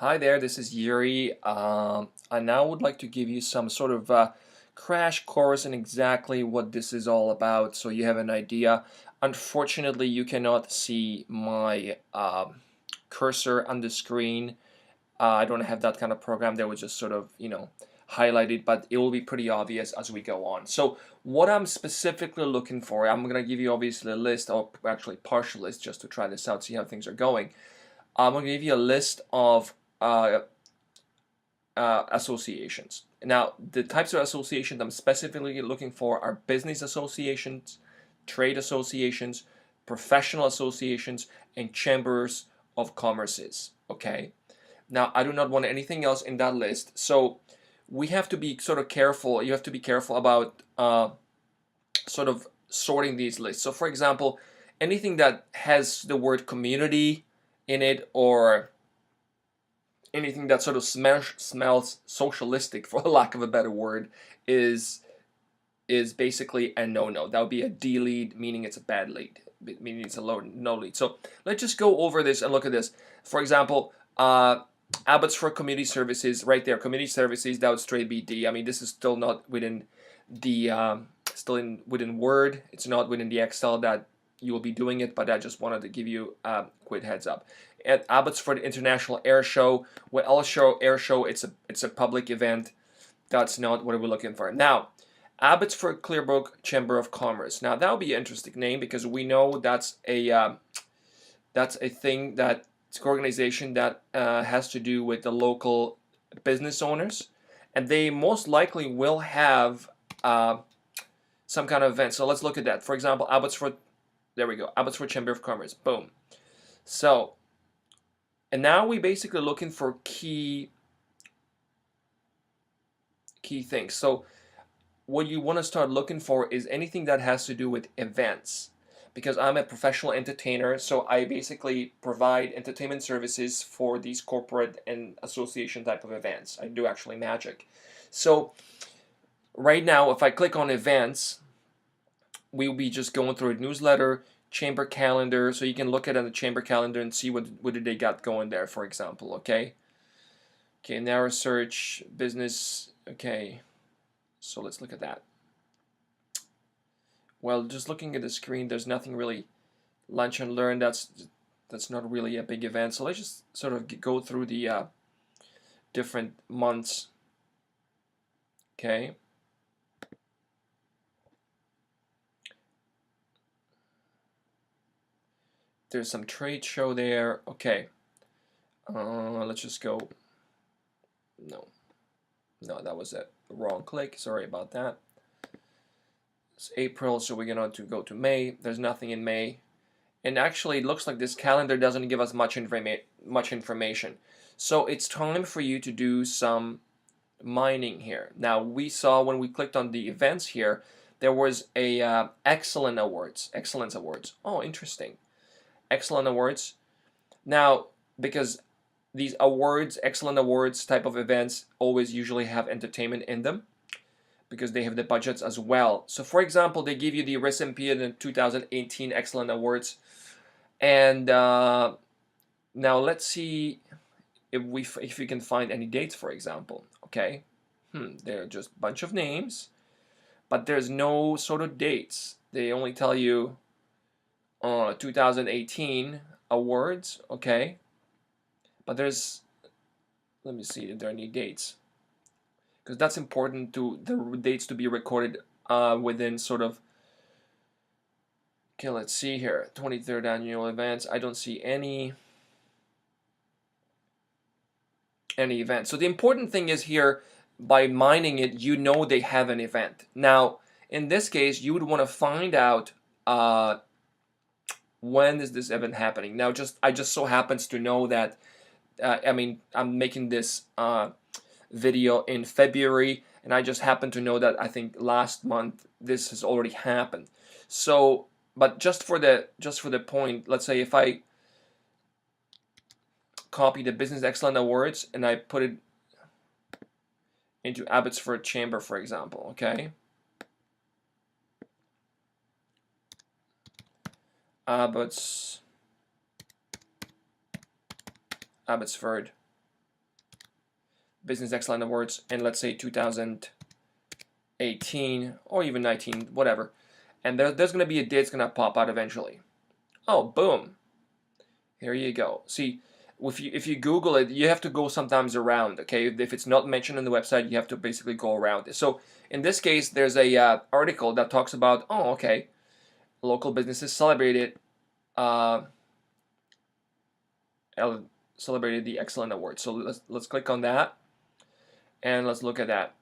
Hi there, this is Yuri. I now would like to give you some sort of crash course in exactly what this is all about so you have an idea. Unfortunately, you cannot see my cursor on the screen. I don't have that kind of program that would just sort of, highlight it, but it will be pretty obvious as we go on. So what I'm specifically looking for, I'm going to give you obviously a list, or actually partial list, just to try this out, see how things are going. I'm going to give you a list of uh, associations. Now, the types of associations I'm specifically looking for are business associations, trade associations, professional associations, and chambers of commerces. Okay. Now, I do not want anything else in that list. So we have to be sort of careful. You have to be careful about sort of sorting these lists. So, for example, anything that has the word community in it, or anything that sort of smells socialistic, for lack of a better word, is is basically a no-no. That would be a D lead, meaning it's a bad lead, meaning it's a no lead. So let's just go over this and look at this. For example, Abbotsford Community Services, right there, community services, that would straight be D. I mean, this is still not within the within Word. It's not within the Excel that you will be doing it, but I just wanted to give you a quick heads up. At Abbotsford International Air Show, Air Show, it's a public event. That's not what we're looking for. Now, Abbotsford Clearbrook Chamber of Commerce. Now that would be an interesting name because we know that's a thing that it's an organization that has to do with the local business owners, and they most likely will have some kind of event. So let's look at that. For example, Abbotsford. There we go. Abbotsford Chamber of Commerce. Boom. So, and now we basically looking for key things. So what you want to start looking for is anything that has to do with events, because I'm a professional entertainer, so I basically provide entertainment services for these corporate and association type of events. I do actually magic. So right now, if I click on events, we'll be just going through a newsletter, chamber calendar, so you can look at the chamber calendar and see what did they got going there, for example. Okay, narrow search business. Okay, so let's look at that. Well, just looking at the screen, there's nothing really. Lunch and Learn, that's not really a big event. So let's just sort of go through the different months. Okay. There's some trade show there. Okay. Let's just go. No, that was a wrong click. Sorry about that. It's April, so we're gonna go to May. There's nothing in May, and actually, it looks like this calendar doesn't give us much information. So it's time for you to do some mining here. Now we saw when we clicked on the events here, there was a excellence awards. Oh, interesting. Excellent awards. Now, because these awards, excellent awards type of events always usually have entertainment in them because they have the budgets as well. So for example, they give you the recipient in 2018 excellent awards. And now let's see if we can find any dates, for example. Okay. There are just a bunch of names, but there's no sort of dates. They only tell you 2018 awards, okay? But let me see if there are any dates, because that's important to the dates to be recorded within sort of. Okay, let's see here. 23rd annual events. I don't see any event. So the important thing is here, by mining it, you know they have an event. Now, in this case, you would want to find out when is this event happening. Now, I just so happens to know that, I mean, I'm making this video in February, and I just happen to know that I think last month this has already happened. So, but just for the point, let's say if I copy the Business Excellence Awards and I put it into Abbotsford Chamber, for example, okay? Abbotsford. Business Excellence Awards, and let's say 2018 or even 19, whatever. And there's going to be a date that's going to pop out eventually. Oh, boom. Here you go. See, if you Google it, you have to go sometimes around, okay? If it's not mentioned on the website, you have to basically go around it. So in this case, there's a article that talks about, oh, okay, local businesses celebrated the Excellent Award. So let's click on that, and let's look at that.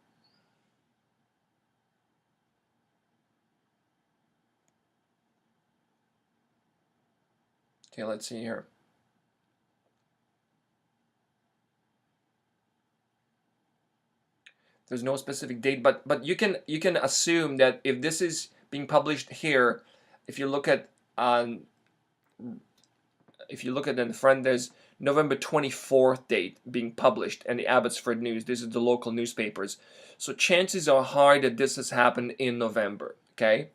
Okay, let's see here. There's no specific date, but you can assume that if this is being published here, if you look at in the front, there's November 24th date being published, and the Abbotsford News. This is the local newspapers. So chances are high that this has happened in November. Okay,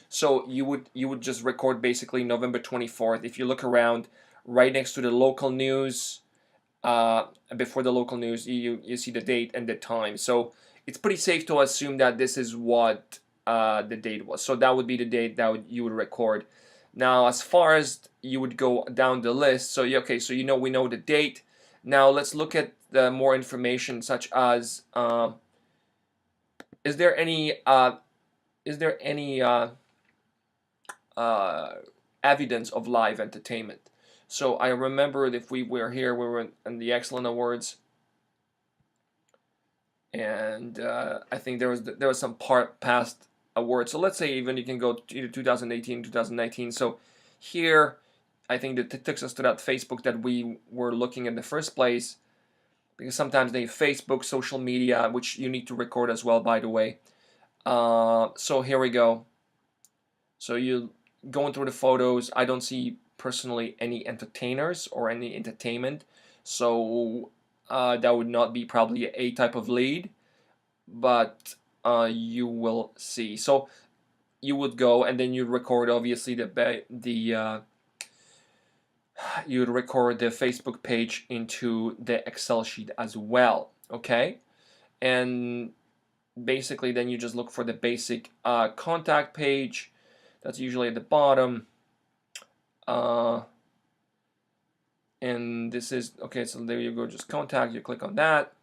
so you would just record basically November 24th. If you look around, right next to the local news, before the local news, you see the date and the time. So it's pretty safe to assume that this is what the date was. So that would be the date that you would record. Now, as far as you would go down the list, so okay, so we know the date. Now let's look at the more information, such as is there any evidence of live entertainment? So I remember if we were here, we were in the Excellent Awards, and I think there was some past awards. So let's say even you can go to either 2018, 2019. So here, I think that it takes us to that Facebook that we were looking in the first place, because sometimes they Facebook, social media, which you need to record as well, by the way. So here we go. So you going through the photos, I don't see personally any entertainers or any entertainment. So that would not be probably a type of lead, but you will see. So you would go and then you'd record obviously you'd record the Facebook page into the Excel sheet as well, okay? And basically then you just look for the basic contact page. That's usually at the bottom. And this is, okay, so there you go, just contact, you click on that.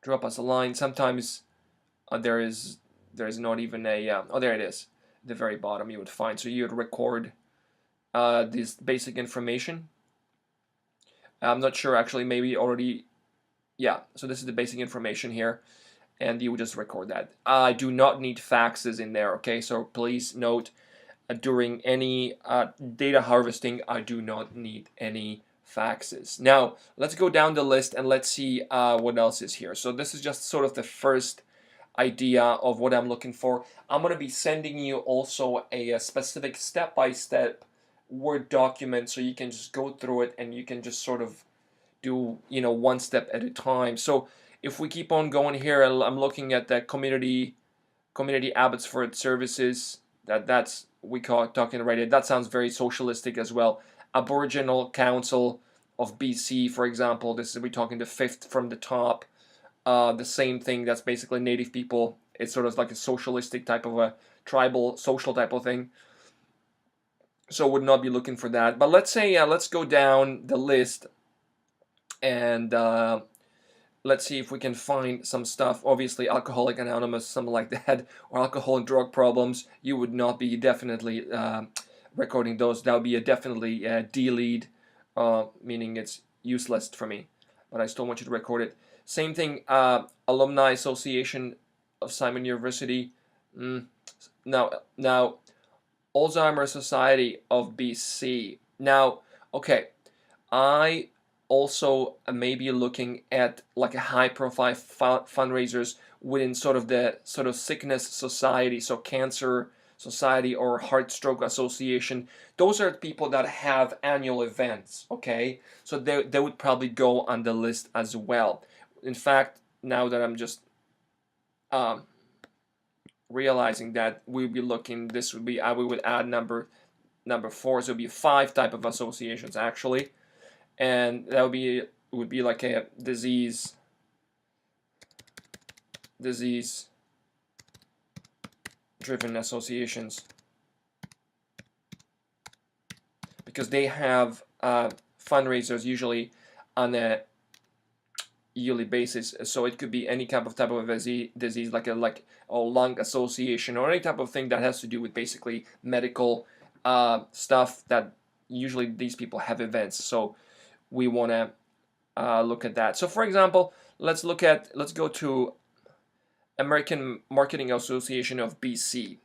Drop us a line. Sometimes there is not even a, oh, there it is. At the very bottom you would find. So you would record this basic information. I'm not sure, actually, maybe already, yeah, so this is the basic information here, and you would just record that. I do not need faxes in there, okay, so please note, during any data harvesting, I do not need any faxes. Now, let's go down the list and let's see what else is here. So this is just sort of the first idea of what I'm looking for. I'm going to be sending you also a specific step-by-step Word document, so you can just go through it and you can just sort of do one step at a time. So if we keep on going here, I'm looking at the community Abbotsford services. That's we call it talking right here. That sounds very socialistic as well. Aboriginal Council of BC, for example. This is, we're talking the fifth from the top. The same thing. That's basically Native people. It's sort of like a socialistic type of a tribal social type of thing. So would not be looking for that. But let's say let's go down the list and let's see if we can find some stuff. Obviously, Alcoholic Anonymous, something like that, or alcohol and drug problems. You would not be definitely recording those. That would be a definitely delete, meaning it's useless for me. But I still want you to record it. Same thing, Alumni Association of Simon University. Now, Alzheimer's Society of BC. Now, okay, I also may be looking at like a high-profile fundraisers within sort of sickness society, so Cancer Society or Heart Stroke Association. Those are people that have annual events, okay? So they would probably go on the list as well. In fact, now that I'm just realizing that we'll be looking, this would be, we would add number 4, so it would be 5 type of associations actually, and that would be would be like a disease driven associations, because they have fundraisers usually on a yearly basis. So it could be any type of disease like a lung association, or any type of thing that has to do with basically medical stuff, that usually these people have events. So we want to look at that. So for example, let's go to American Marketing Association of BC,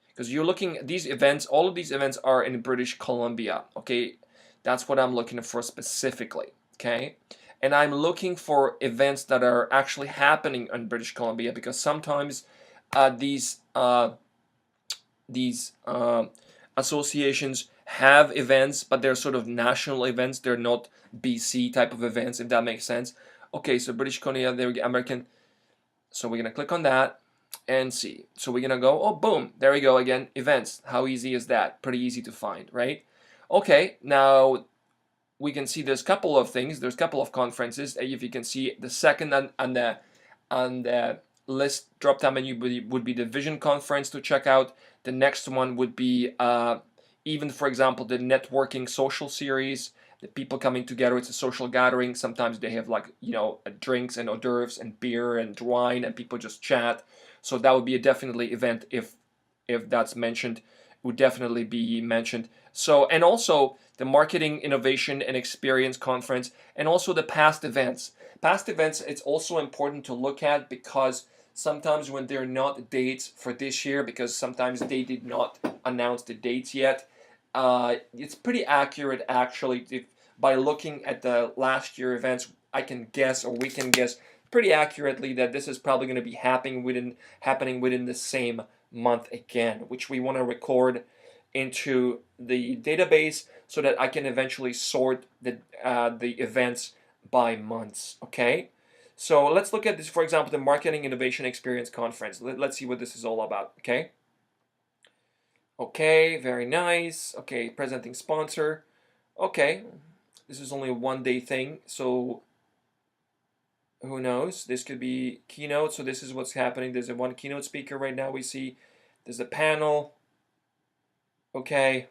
because you're looking at these events. All of these events are in British Columbia. Okay, that's what I'm looking for specifically. Okay, and I'm looking for events that are actually happening in British Columbia, because sometimes these associations have events, but they're sort of national events. They're not BC type of events, if that makes sense. Okay, so British Columbia, there we go, American. So we're gonna click on that and see. So we're gonna go, oh boom, there we go again, events. How easy is that? Pretty easy to find, right? Okay, now we can see there's a couple of things. There's a couple of conferences. If you can see, the second on the list drop down menu would be the Vision Conference to check out. The next one would be even, for example, the Networking Social Series. The people coming together, it's a social gathering. Sometimes they have, like, drinks and hors d'oeuvres and beer and wine, and people just chat. So that would be a definitely event. If that's mentioned, it would definitely be mentioned. So, and also the Marketing Innovation and Experience Conference, and also the past events. Past events, it's also important to look at, because sometimes when they're not dates for this year, because sometimes they did not announce the dates yet, it's pretty accurate actually. By looking at the last year events, I can guess, or we can guess pretty accurately, that this is probably going to be happening within the same month again, which we want to record into the database so that I can eventually sort the events by months. Okay, so let's look at this. For example, the Marketing Innovation Experience Conference. Let's see what this is all about. Okay. Okay, very nice. Okay, presenting sponsor. Okay, this is only a 1-day thing, so who knows? This could be keynote. So this is what's happening. There's a one keynote speaker right now. We see there's a panel. Okay.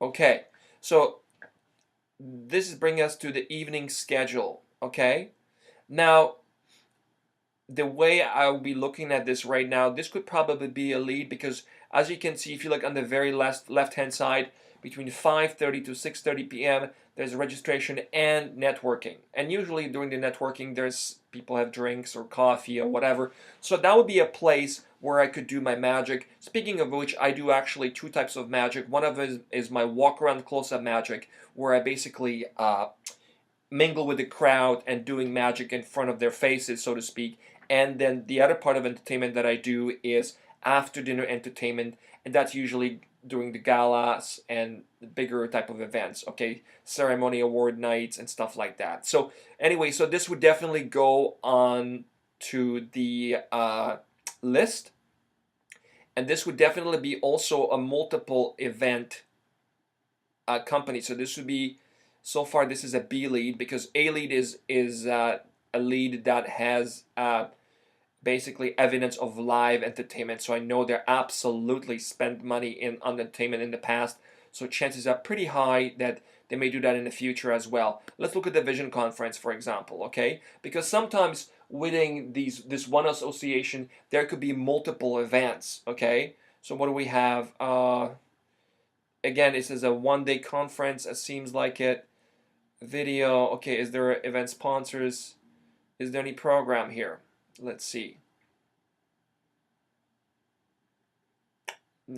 Okay, so this is bringing us to the evening schedule. Okay, now the way I'll be looking at this right now, this could probably be a lead, because as you can see, if you look on the very left hand side, between 5:30 to 6:30 p.m. there's registration and networking, and usually during the networking there's people have drinks or coffee or whatever, so that would be a place where I could do my magic. Speaking of which, I do actually two types of magic. One of them is my walk around close-up magic, where I basically mingle with the crowd and doing magic in front of their faces, so to speak. And then the other part of entertainment that I do is after dinner entertainment, and that's usually during the galas and the bigger type of events, okay, ceremony, award nights, and stuff like that. So anyway, so this would definitely go on to the list, and this would definitely be also a multiple event company. So this would be, so far this is a B lead, because A lead is a lead that has basically evidence of live entertainment. So I know they're absolutely spent money in on entertainment in the past. So chances are pretty high that they may do that in the future as well. Let's look at the Vision Conference, for example, okay? Because sometimes within this one association, there could be multiple events, okay? So what do we have? Again, this is a 1-day conference, it seems like it. Video, okay, is there event sponsors? Is there any program here? Let's see.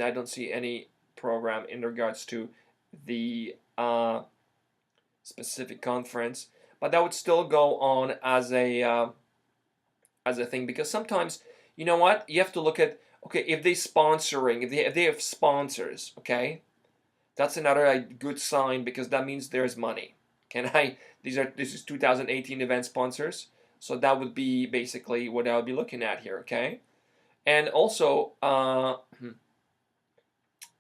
I don't see any program in regards to the specific conference, but that would still go on as a thing, because sometimes, you know what, you have to look at, okay, if they have sponsors, okay, that's another good sign, because that means there's money. This is 2018 event sponsors. So that would be basically what I would be looking at here, okay? And also,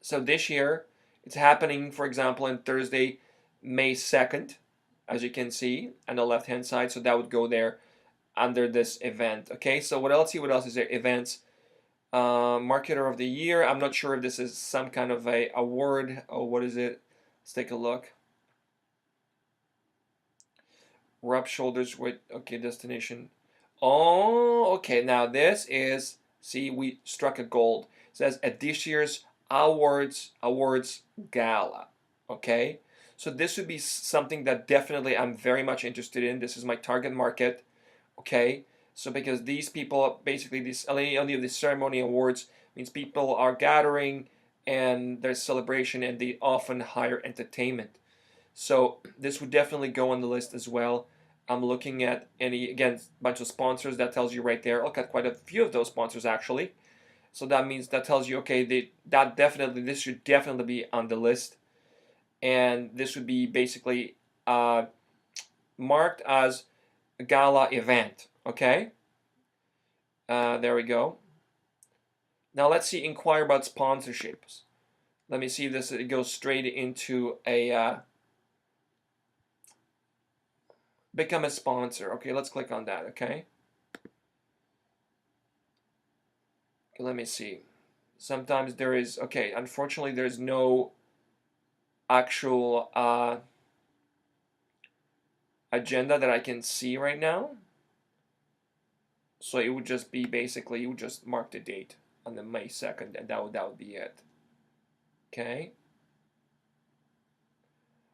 so this year, it's happening, for example, on Thursday, May 2nd, as you can see on the left hand side. So that would go there under this event. Okay, so what else? See what else is there? Events. Marketer of the Year. I'm not sure if this is some kind of a award or what is it. Let's take a look. Rub shoulders with, okay, destination. Oh, okay, now this is, see, we struck a gold. It says at this year's awards gala. Okay, so this would be something that definitely I'm very much interested in. This is my target market. Okay, so because these people, basically these only of the ceremony awards means people are gathering and there's celebration and they often hire entertainment. So this would definitely go on the list as well. I'm looking at any, again, bunch of sponsors. That tells you right there. Look at quite a few of those sponsors actually. So that means, that tells you, okay, this should definitely be on the list. And this would be basically marked as a gala event. Okay. There we go. Now let's see, inquire about sponsorships. Let me see if this, it goes straight into a become a sponsor. Okay, let's click on that. Okay, let me see. Sometimes there is, okay, unfortunately there's no actual agenda that I can see right now. So it would just be basically, you would just mark the date on the May 2nd and that would be it. Okay.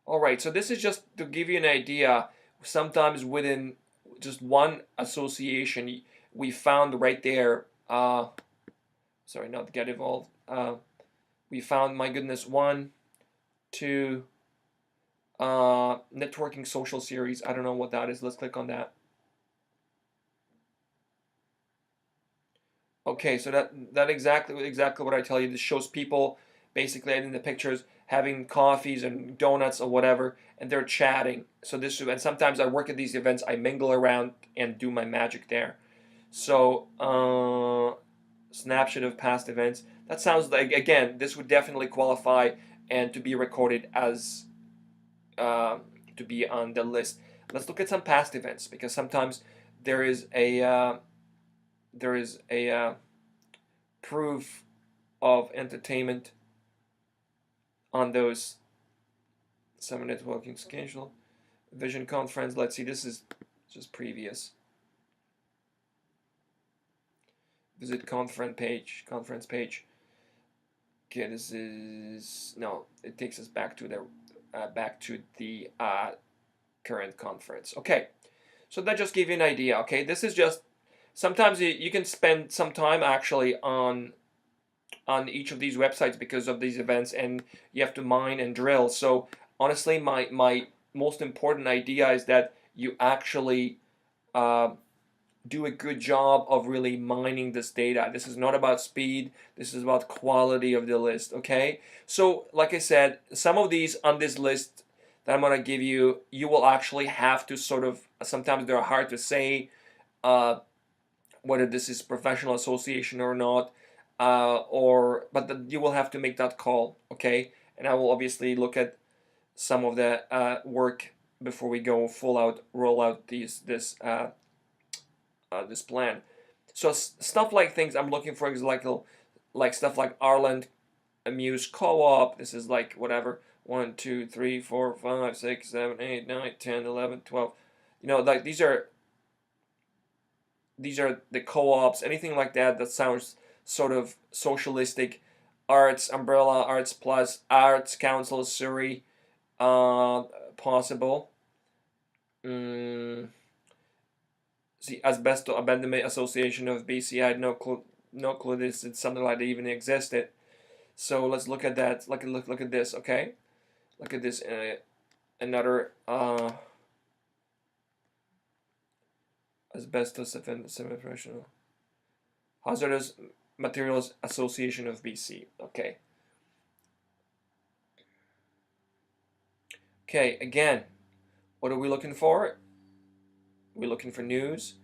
All right, so this is just to give you an idea. Sometimes within just one association, we found right there, sorry, not get involved. We found, my goodness, 1, 2, networking social series. I don't know what that is. Let's click on that. Okay, so that exactly what I tell you. This shows people basically in the pictures having coffees and donuts or whatever, and they're chatting. So this, and sometimes I work at these events, I mingle around and do my magic there. So snapshot of past events. That sounds like, again, this would definitely qualify and to be recorded as to be on the list. Let's look at some past events, because sometimes there is a proof of entertainment on those. Summer networking schedule, vision conference. Let's see, this is just previous. Visit conference page. Okay, this is, no, it takes us back to the current conference. Okay, so that just gave you an idea. Okay, this is just, sometimes you can spend some time actually on each of these websites because of these events, and you have to mine and drill. So honestly, my most important idea is that you actually do a good job of really mining this data. This is not about speed. This is about quality of the list. Okay, so like I said, some of these on this list that I'm going to give you, you will actually have to sort of, sometimes they're hard to say whether this is professional association or not, but you will have to make that call. Okay, and I will obviously look at some of the work before we go full out roll out this plan. So stuff like things I'm looking for is like stuff like Ireland Amuse Co-op. This is like whatever, 1, 2, 3, 4, 5, 6, 7, 8, 9, 10, 11, 12. You know, like these are the co-ops, anything like that that sounds sort of socialistic. Arts Umbrella, Arts Plus, Arts Council Surrey, possible. The Asbesto Abandonment Association of BC. I had no clue this, it's something like that even existed. So let's look at that. Look at this. Okay, look at this. Another Asbestos Semi-Professional Hazardous Materials Association of BC. Okay. Okay, again, what are we looking for? We're looking for news,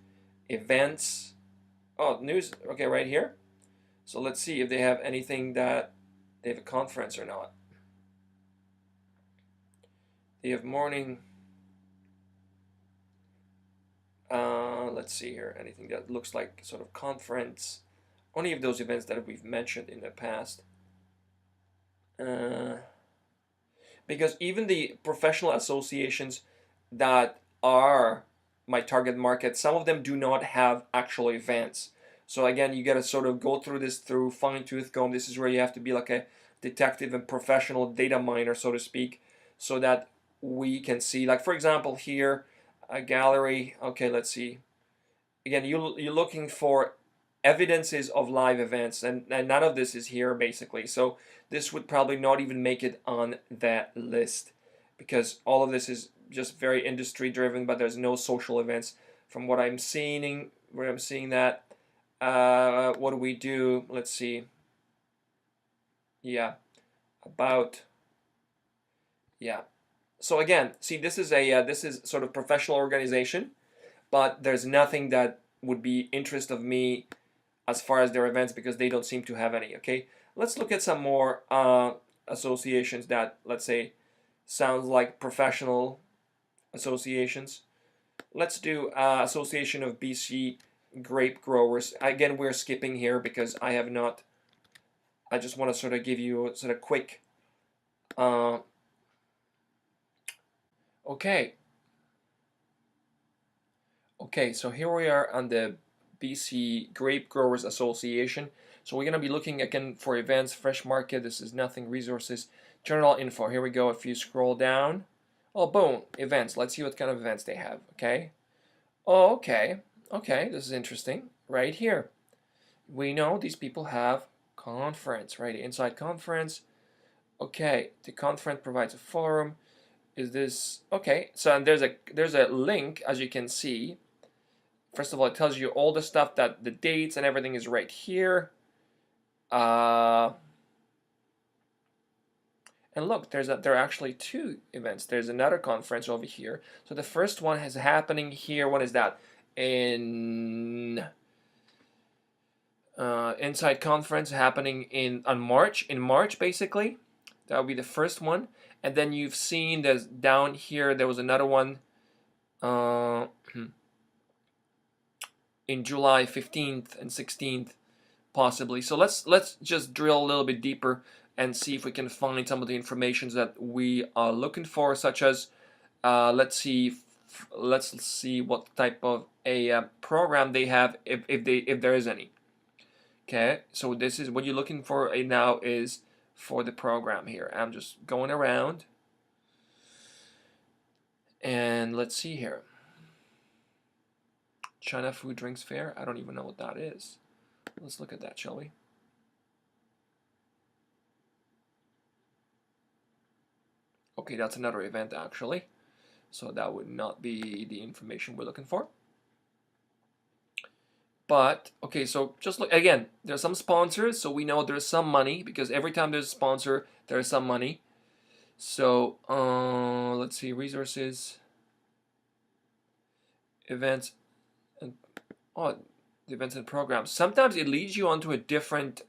events. Oh, news. Okay, right here. So let's see if they have anything that they have a conference or not. They have morning. Let's see here. Anything that looks like sort of conference. Any of those events that we've mentioned in the past. Uh, because even the professional associations that are my target market, some of them do not have actual events. So again, you got to sort of go through this through fine tooth comb. This is where you have to be like a detective and professional data miner, so to speak, so that we can see, like for example here, a gallery. Okay, let's see. Again, you're looking for evidences of live events, and none of this is here basically. So this would probably not even make it on that list because all of this is just very industry driven, but there's no social events from what I'm seeing. Where I'm seeing that. What do we do? Let's see. Yeah, about yeah. So again, see, this is a this is sort of professional organization, but there's nothing that would be interest of me as far as their events because they don't seem to have any. Okay, let's look at some more associations that, let's say, sounds like professional associations. Let's do Association of BC Grape Growers. Again, we're skipping here because I have not. I just want to sort of give you a sort of quick. Okay. Okay, so here we are on the BC Grape Growers Association. So we're going to be looking again for events, fresh market. This is nothing, resources, general info. Here we go. If you scroll down, oh, boom, events. Let's see what kind of events they have. Okay. Oh, okay. Okay, this is interesting. Right here, we know these people have conference, right? Inside conference. Okay, the conference provides a forum. Is this okay? So and there's a link, as you can see. First of all, it tells you all the stuff, that the dates and everything is right here. And look, there are actually two events. There's another conference over here. So the first one is happening here. What is that? In Inside Conference happening in March basically. That would be the first one. And then you've seen there's down here there was another one in July 15th and 16th possibly. So let's just drill a little bit deeper and see if we can find some of the information that we are looking for, such as let's see what type of a program they have, if there is any. Okay, so this is what you're looking for now is for the program here. I'm just going around and let's see here. China Food Drinks Fair. I don't even know what that is. Let's look at that, shall we? Okay, that's another event actually. So that would not be the information we're looking for. But, okay, so just look, again, there's some sponsors, so we know there's some money, because every time there's a sponsor, there's some money. So, let's see, resources, events, and, oh, the events and programs. Sometimes it leads you onto a different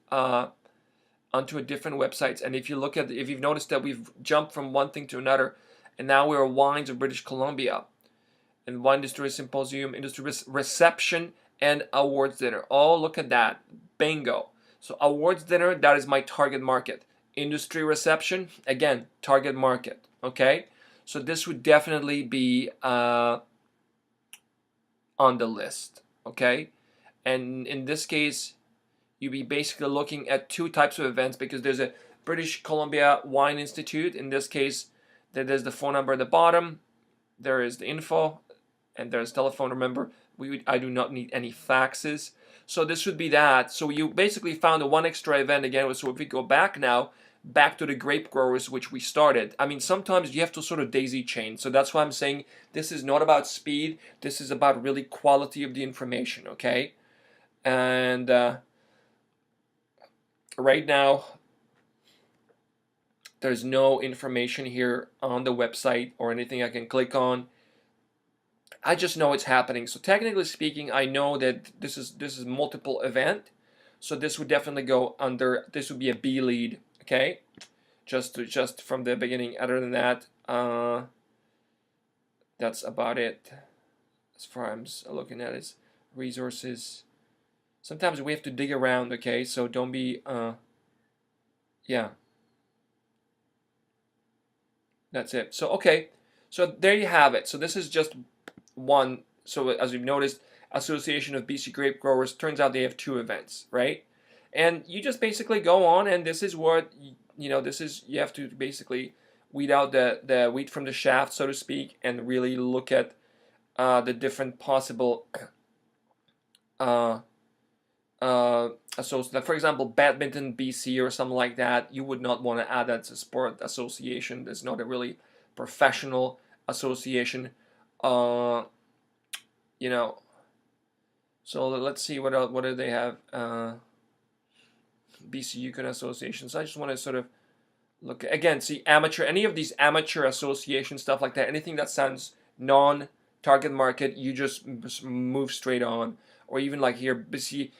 websites, and if you've noticed that we've jumped from one thing to another, and now we're Wines of British Columbia, and Wine Industry Symposium, Industry Reception, and Awards Dinner. Oh, look at that. Bingo. So Awards Dinner, that is my target market. Industry Reception, again, target market. Okay? So this would definitely be on the list. Okay? And in this case, you'd be basically looking at two types of events, because there's a British Columbia Wine Institute. In this case, there's the phone number at the bottom. There is the info, and there's telephone. Remember, I do not need any faxes. So this would be that. So you basically found a one extra event again. So if we go back now, back to the grape growers, which we started. I mean, sometimes you have to sort of daisy chain. So that's why I'm saying this is not about speed. This is about really quality of the information, okay? And right now, there's no information here on the website or anything I can click on. I just know it's happening. So technically speaking, I know that this is multiple event. So this would definitely go under. This would be a B lead. Okay, just from the beginning. Other than that, that's about it as far as I'm looking at is resources. Sometimes we have to dig around, okay? So don't be, yeah, that's it. So, okay, so there you have it. So this is just one. So as we've noticed, Association of BC Grape Growers, turns out they have 2 events, right? And you just basically go on, and this is what, this is, you have to basically weed out the wheat from the shaft, so to speak, and really look at the different possible uh, like for example, Badminton BC or something like that. You would not want to add that as a sport association. It's not a really professional association. Uh, you know, so let's see what else, what do they have? BC Yukon Association. So I just want to sort of look again, see amateur, any of these amateur association stuff like that, anything that sounds non-target market, you just move straight on. Or even like here, BC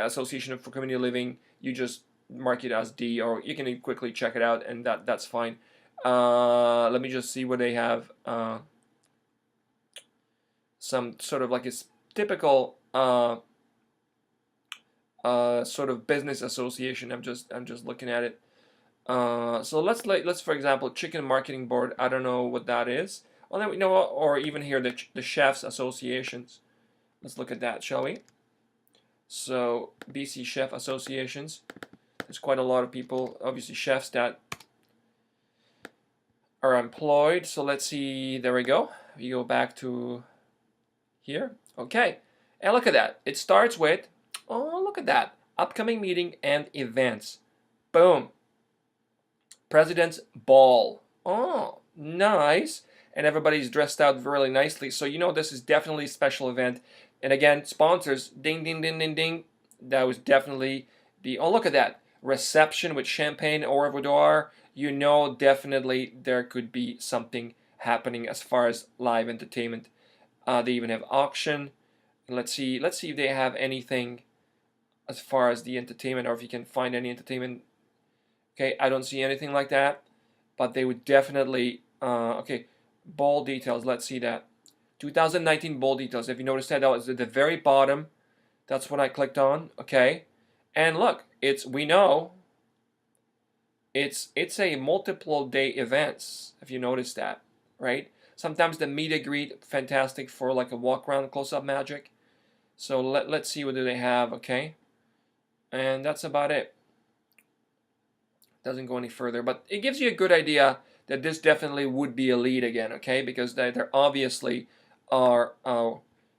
Association for Community Living, you just mark it as D, or you can quickly check it out, and that's fine. Let me just see what they have. Some sort of like a typical sort of business association. I'm just looking at it. So let's for example, Chicken Marketing Board. I don't know what that is. Well, then we know, or even here the chefs associations. Let's look at that, shall we? So BC Chef Associations. There's quite a lot of people, obviously chefs that are employed. So let's see. There we go. We go back to here. Okay, and look at that. It starts with, oh, look at that, upcoming meeting and events. Boom. President's Ball. Oh, nice. And everybody's dressed out really nicely. So you know this is definitely a special event. And again, sponsors, ding, ding, ding, ding, ding. That was definitely the, oh, look at that. Reception with champagne au revoir. You know definitely there could be something happening as far as live entertainment. They even have auction. Let's see if they have anything as far as the entertainment, or if you can find any entertainment. Okay, I don't see anything like that, but they would definitely, okay, ball details, let's see that. 2019 ball details, if you notice that was at the very bottom, that's what I clicked on, okay. And look, we know, it's a multiple day events, if you notice that, right? Sometimes the meet and greet, fantastic for like a walk around close-up magic. So let's see what do they have, okay. And that's about it. Doesn't go any further, but it gives you a good idea that this definitely would be a lead again, okay? Because they're obviously are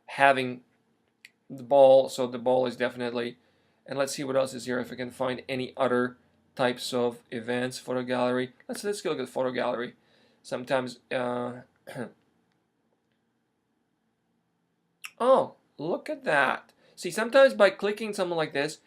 having the ball, so the ball is definitely. And let's see what else is here. If I can find any other types of events, photo gallery. Let's go look at photo gallery. Sometimes, oh, look at that. See, sometimes by clicking something like this,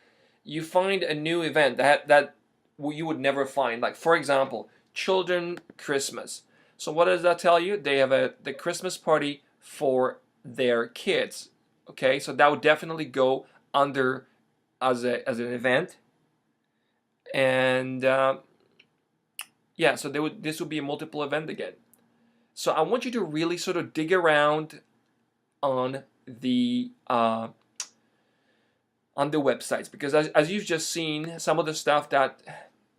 you find a new event that you would never find. Like for example, Children Christmas. So what does that tell you? They have the Christmas party for their kids. Okay, so that would definitely go under as an event. And yeah, so this would be a multiple event again. So I want you to really sort of dig around on the websites, because as you've just seen, some of the stuff that,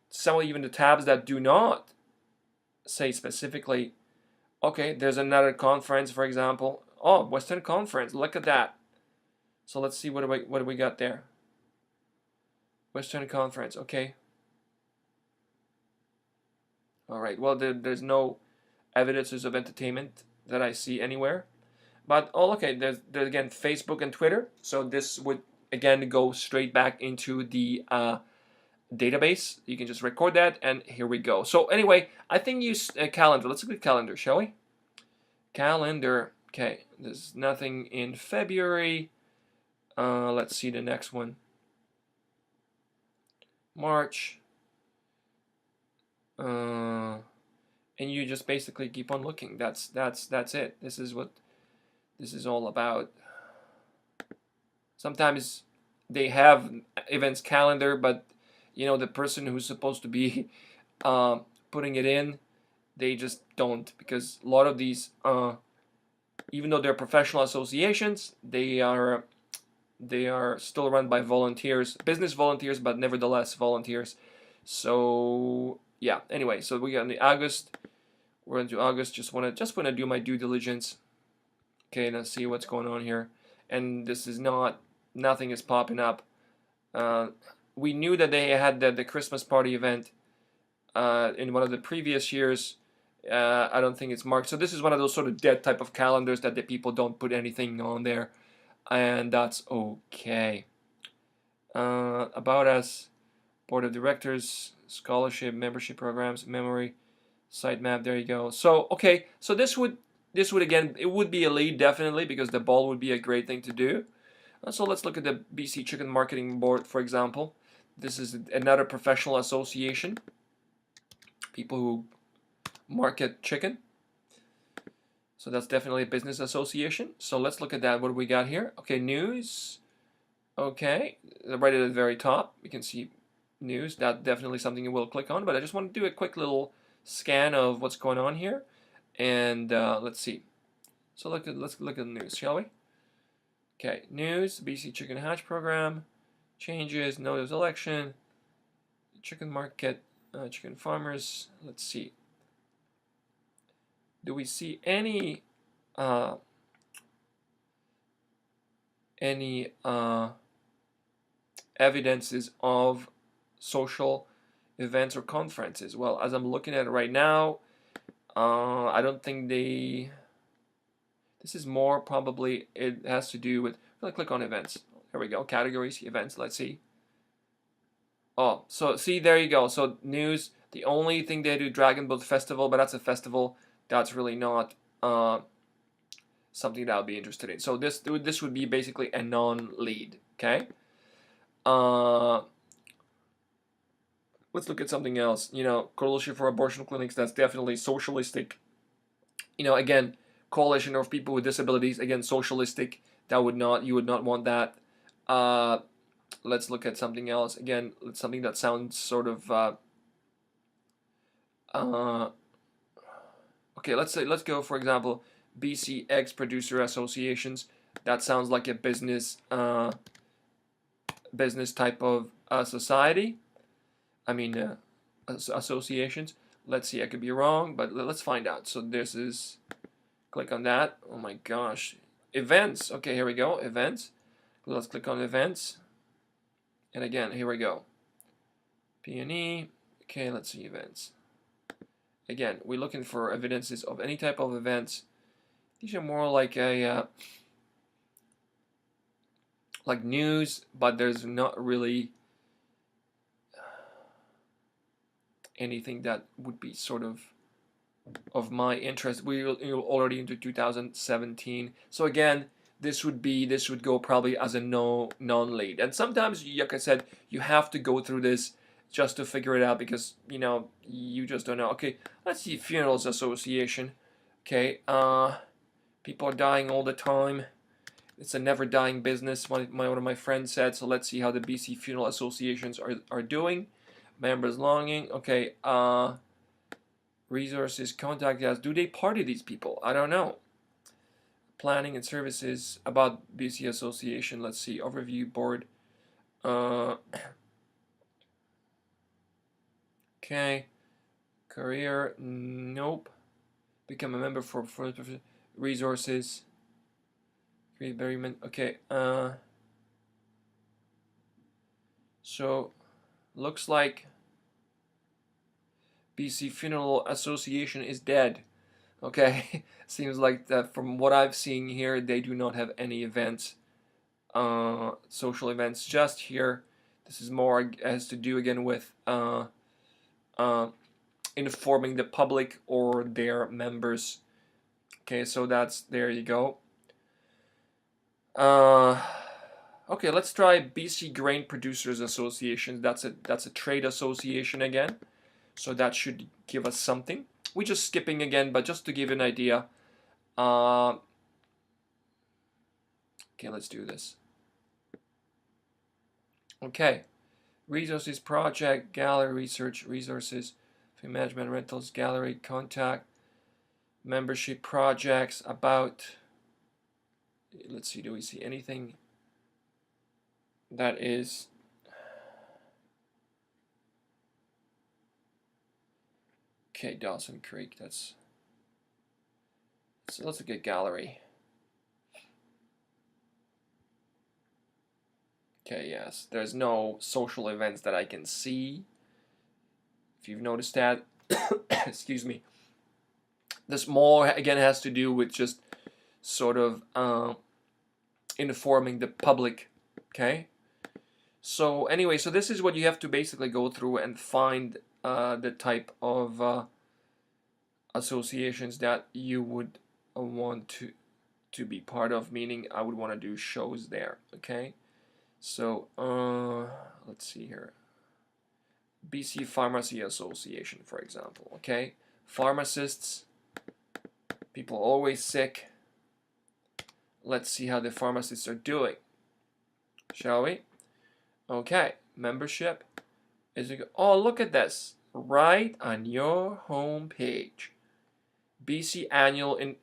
some of even the tabs that do not say specifically, okay, there's another conference, for example. Oh, Western Conference, look at that. So let's see what do we got there. Western Conference, okay. All right, well, there's no evidences of entertainment that I see anywhere. But, oh, okay, there's again Facebook and Twitter. So this would, again, go straight back into the database. You can just record that, and here we go. So anyway, I think use calendar. Let's look at calendar, shall we? Calendar. Okay, there's nothing in February. Let's see the next one. March. And you just basically keep on looking. That's it. This is what this is all about. Sometimes they have events calendar, but you know, the person who's supposed to be putting it in, they just don't, because a lot of these even though they're professional associations, they are still run by volunteers, business volunteers, but nevertheless volunteers. So yeah. Anyway, so we got in the August. We're into August. Just wanna do my due diligence. Okay, let's see what's going on here. And this is nothing is popping up. We knew that they had the Christmas party event in one of the previous years. I don't think it's marked. So this is one of those sort of dead type of calendars that the people don't put anything on there, and that's okay. About us, board of directors, scholarship, membership programs, memory, sitemap. There you go. So okay, so this would again, it would be a lead definitely, because the ball would be a great thing to do. So let's look at the BC Chicken Marketing Board, for example. This is another professional association. People who market chicken. So that's definitely a business association. So let's look at that. What do we got here? Okay, news. Okay, right at the very top, we can see news. That's definitely something you will click on, but I just want to do a quick little scan of what's going on here. And let's see. So let's look at the news, shall we? Okay, news, BC Chicken Hatch Program, changes, notice election, chicken market, chicken farmers. Let's see. Do we see any evidences of social events or conferences? Well, as I'm looking at it right now, I don't think they. This is more probably, it has to do with, I'm going to click on events. Here we go, categories, events, let's see. Oh, so see, there you go. So news, the only thing they do, Dragon Boat Festival, but that's a festival. That's really not something that I'll be interested in. So this would be basically a non-lead, okay? Let's look at something else. You know, Coalition for Abortion Clinics, that's definitely socialistic. You know, again, coalition of people with disabilities, again, socialistic. You would not want that. Let's look at something else. Again, something that sounds sort of okay, let's go, for example, BC Eggs Producer Associations. That sounds like a business type of society. I mean, associations. Let's see, I could be wrong, but let's find out. So this is, click on that. Oh my gosh. Events. Okay, here we go. Events. Let's click on events. And again, here we go. P&E. Okay, let's see events. Again, we're looking for evidences of any type of events. These are more like a like news, but there's not really anything that would be sort of my interest. We're already into 2017, so again, this would go probably as a non-lead. And sometimes, like I said, you have to go through this just to figure it out, because you know, you just don't know. Okay, let's see, Funerals Association. Okay, people are dying all the time. It's a never dying business, one of my friends said. So let's see how the BC Funeral Associations are doing. Members longing. Okay, resources, contact us. Do they party these people? I don't know. Planning and services about BC Association. Let's see, overview board. Okay, career, nope. Become a member for resources. Create berryman. Okay, so looks like BC Funeral Association is dead. Okay, seems like that from what I've seen here, they do not have any events, social events just here. This is more has to do again with informing the public or their members. Okay, so that's, there you go. Okay, let's try BC Grain Producers Association. That's a trade association again, so that should give us something. We're just skipping again, but just to give an idea. Okay, let's do this. Okay, resources, project, gallery, research, resources, management, rentals, gallery, contact, membership, projects, about, let's see, do we see anything that is okay? Dawson Creek, that's, so let's look at gallery. Okay, yes, there's no social events that I can see. If you've noticed that, excuse me. This more again has to do with just sort of informing the public. Okay. So anyway, so this is what you have to basically go through and find the type of associations that you would want to be part of. Meaning, I would want to do shows there. Okay. So let's see here. BC Pharmacy Association, for example. Okay, pharmacists, people always sick. Let's see how the pharmacists are doing, shall we? Okay, membership is it? Oh, look at this right on your home page. BC annual in.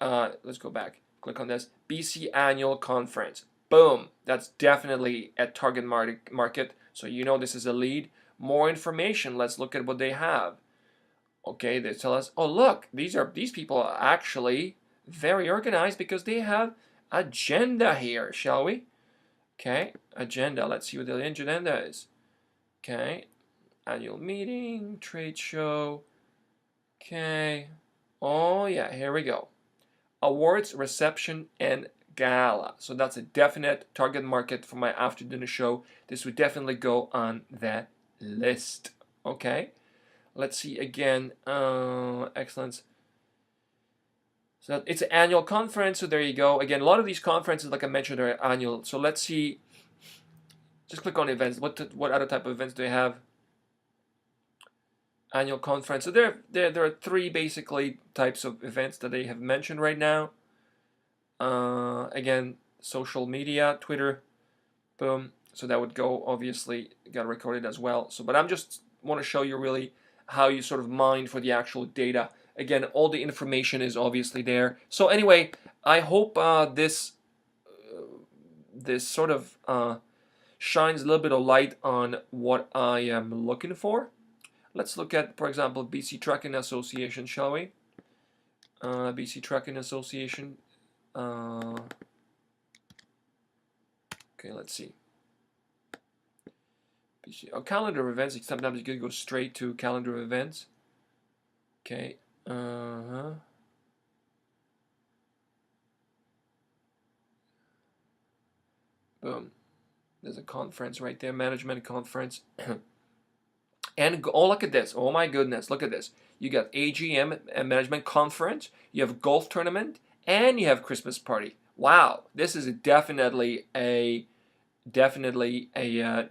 Let's go back. Click on this. BC annual conference. Boom. That's definitely a target market. So you know this is a lead. More information. Let's look at what they have. Okay, they tell us, oh look, these people are actually very organized because they have agenda here, shall we? Okay, agenda. Let's see what the agenda is. Okay, annual meeting, trade show. Okay. Oh yeah, here we go. Awards, reception, and gala. So that's a definite target market for my after dinner show. This would definitely go on that list. Okay. Let's see again. Excellence. So it's an annual conference. So there you go. Again, a lot of these conferences, like I mentioned, are annual. So let's see. Just click on events. What other type of events do they have? Annual conference. So there are three basically types of events that they have mentioned right now. Again, social media, Twitter, boom. So that would go, obviously, got recorded as well. So, but I'm just want to show you really how you sort of mine for the actual data. Again, all the information is obviously there. So anyway, I hope this sort of shines a little bit of light on what I am looking for. Let's look at, for example, BC Trucking Association, shall we? BC Trucking Association. Okay, let's see. BC, calendar of events. Sometimes you can go straight to calendar of events. Okay. Boom. There's a conference right there, management conference. And oh, look at this. Oh my goodness, look at this. You got AGM and management conference, you have golf tournament, and you have Christmas party. Wow, this is definitely a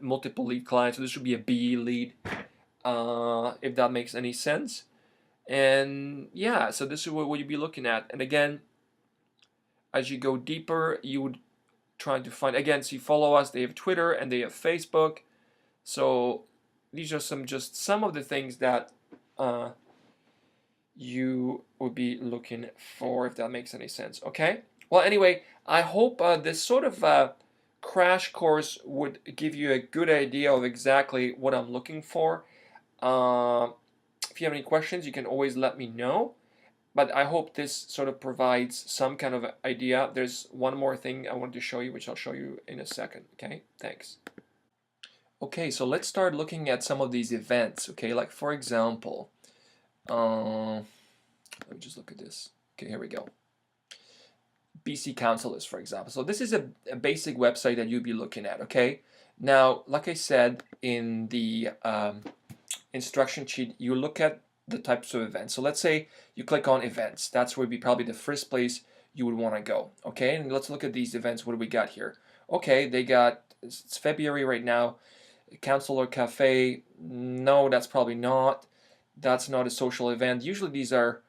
multiple lead client. So this would be a BE lead, if that makes any sense. And yeah, so this is what you'd be looking at. And again, as you go deeper, you would try to find, again, so you follow us. They have Twitter and they have Facebook. So these are some of the things that you would be looking for, if that makes any sense. Okay. Well, anyway, I hope this sort of crash course would give you a good idea of exactly what I'm looking for. If you have any questions, you can always let me know. But I hope this sort of provides some kind of idea. There's one more thing I want to show you, which I'll show you in a second. Okay, thanks. Okay, so let's start looking at some of these events. Okay, like for example, let me just look at this. Okay, here we go. BC Council List, for example. So this is a basic website that you'd be looking at. Okay, now, like I said in the instruction sheet, you look at the types of events. So let's say you click on events. That's where would be probably the first place you would want to go. Okay, and let's look at these events. What do we got here? Okay, they got, it's February right now. Councilor Cafe. No, that's probably not. That's not a social event. Usually these are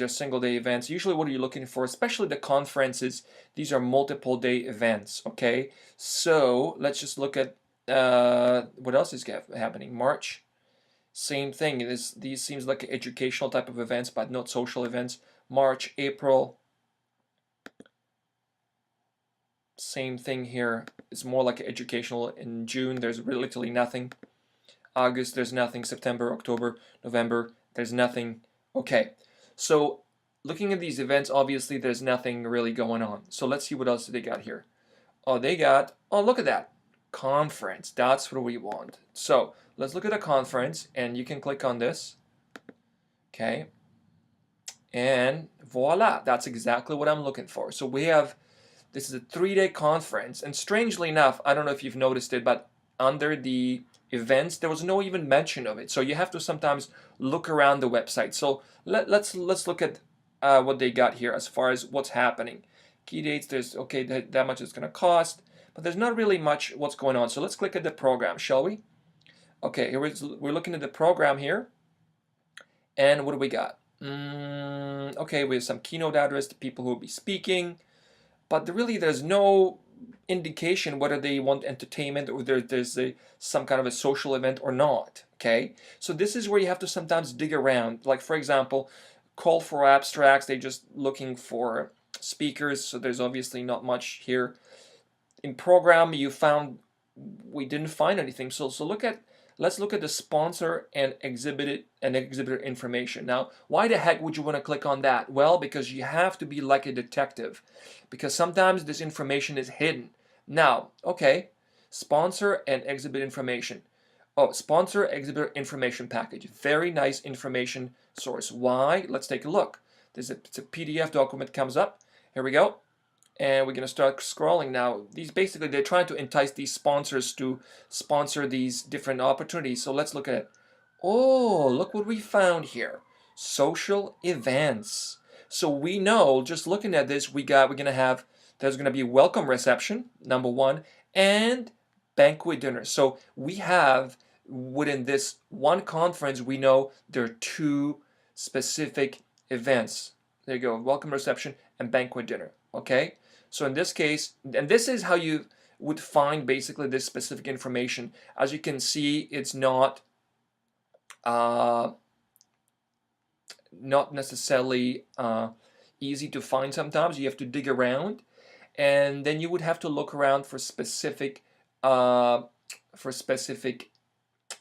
single day events. Usually what are you looking for? Especially the conferences. These are multiple day events. Okay, so let's just look at what else is happening. March. Same thing. These seems like educational type of events, but not social events. March, April. Same thing here. It's more like educational. In June, there's literally nothing. August, there's nothing. September, October, November, there's nothing. Okay, so looking at these events, obviously there's nothing really going on. So let's see what else they got here. Oh, they got, oh, look at that. Conference. That's what we want. So let's look at a conference, and you can click on this. Okay. And voila, that's exactly what I'm looking for. So we have, this is a 3-day conference, and strangely enough, I don't know if you've noticed it, but under the events, there was no even mention of it. So you have to sometimes look around the website. So let's look at what they got here as far as what's happening. Key dates, there's, okay, that much it's going to cost, but there's not really much what's going on. So let's click at the program, shall we? Okay, here we're looking at the program here, and what do we got? Okay, we have some keynote address, the people who will be speaking, but really there's no indication whether they want entertainment or there's some kind of a social event or not. Okay, so this is where you have to sometimes dig around. Like, for example, call for abstracts, they're just looking for speakers, so there's obviously not much here. In program, we didn't find anything. So let's look at the sponsor and exhibitor information. Now, why the heck would you want to click on that? Well, because you have to be like a detective, because sometimes this information is hidden. Now, okay, sponsor and exhibit information. Oh, sponsor exhibitor information package. Very nice information source. Why? Let's take a look. It's a PDF document comes up. Here we go. And we're going to start scrolling now. These basically, they're trying to entice these sponsors to sponsor these different opportunities. So let's look at it. Oh, look what we found here. Social events. So we know, just looking at this, there's going to be a welcome reception, number one, and banquet dinner. So we have, within this one conference, we know there are 2 specific events. There you go, welcome reception and banquet dinner. Okay? So in this case, and this is how you would find basically this specific information. As you can see, it's not necessarily easy to find sometimes. You have to dig around, and then you would have to look around for specific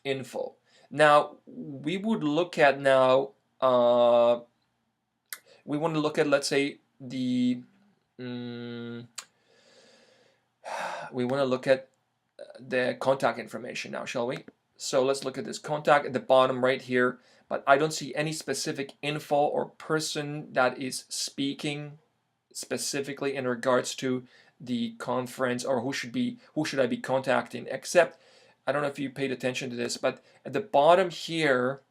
info. Now, we would look at now, we want to look at, let's say, we want to look at the contact information now, shall we? So let's look at this contact at the bottom right here, but I don't see any specific info or person that is speaking specifically in regards to the conference, or who should I be contacting, except, I don't know if you paid attention to this, but at the bottom here,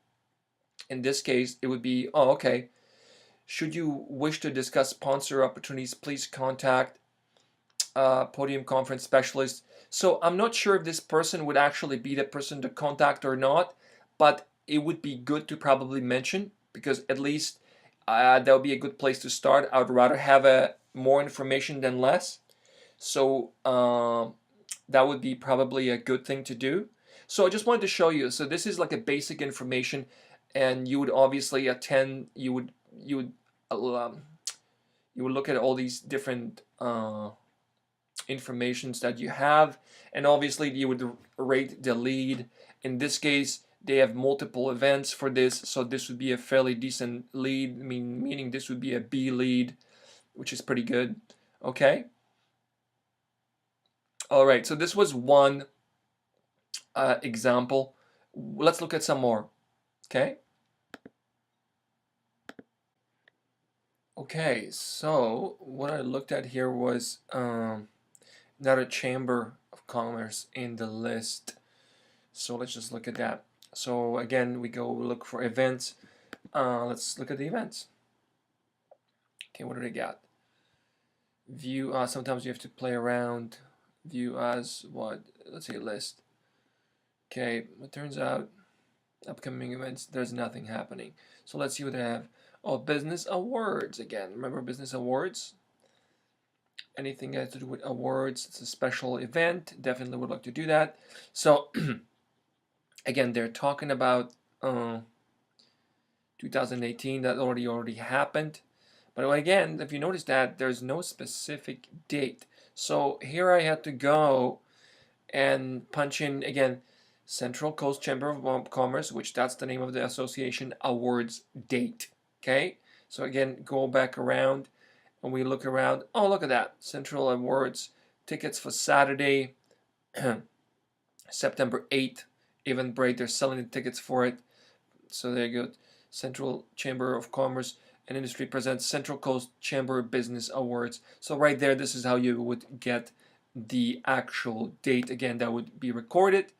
in this case, it would be, oh, okay, should you wish to discuss sponsor opportunities, please contact Podium Conference Specialist. So I'm not sure if this person would actually be the person to contact or not, but it would be good to probably mention, because at least that would be a good place to start. I would rather have more information than less. So that would be probably a good thing to do. So I just wanted to show you. So this is like a basic information, and you would obviously attend. You would look at all these different informations that you have, and obviously you would rate the lead. In this case, they have multiple events for this, so this would be a fairly decent lead, meaning this would be a B lead, which is pretty good. Okay. All right, so this was one example. Let's look at some more. Okay. Okay, so what I looked at here was another Chamber of Commerce in the list. So let's just look at that. So again, we go look for events. Let's look at the events. Okay, what do they got? View, sometimes you have to play around. View as what? Let's say list. Okay, it turns out upcoming events, there's nothing happening. So let's see what they have. Oh, business awards again. Remember business awards? Anything that has to do with awards, it's a special event. Definitely would like to do that. So again, they're talking about 2018. That already happened. But again, if you notice that there's no specific date. So here I had to go and punch in again Central Coast Chamber of Commerce, which that's the name of the association, awards date. Okay, so again, go back around and we look around. Oh, look at that, Central Awards tickets for Saturday, September 8th. Eventbrite, they're selling the tickets for it. So there you go. Central Chamber of Commerce and Industry presents Central Coast Chamber Business Awards. So right there, this is how you would get the actual date. Again, that would be recorded.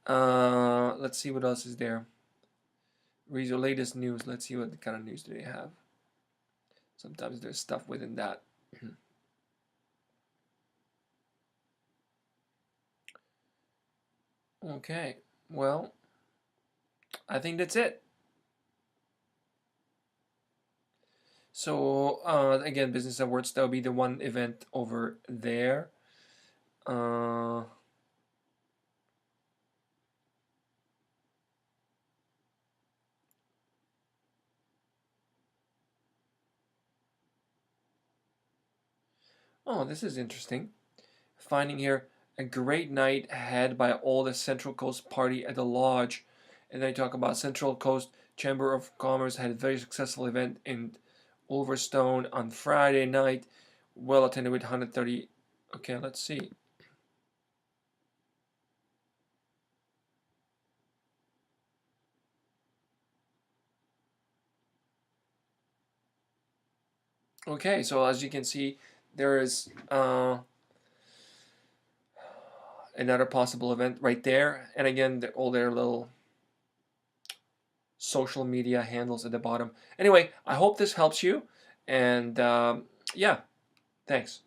Let's see what else is there. Read your latest news. Let's see what kind of news do they have. Sometimes there's stuff within that. Okay, well, I think that's it. So again, Business Awards, that'll be the one event over there. Oh, this is interesting. Finding here a great night had by all the Central Coast party at the lodge. And they talk about Central Coast Chamber of Commerce had a very successful event in Ulverstone on Friday night, well attended with 130. Okay, let's see. Okay, so as you can see, there is another possible event right there. And again, all their little social media handles at the bottom. Anyway, I hope this helps you. And yeah, thanks.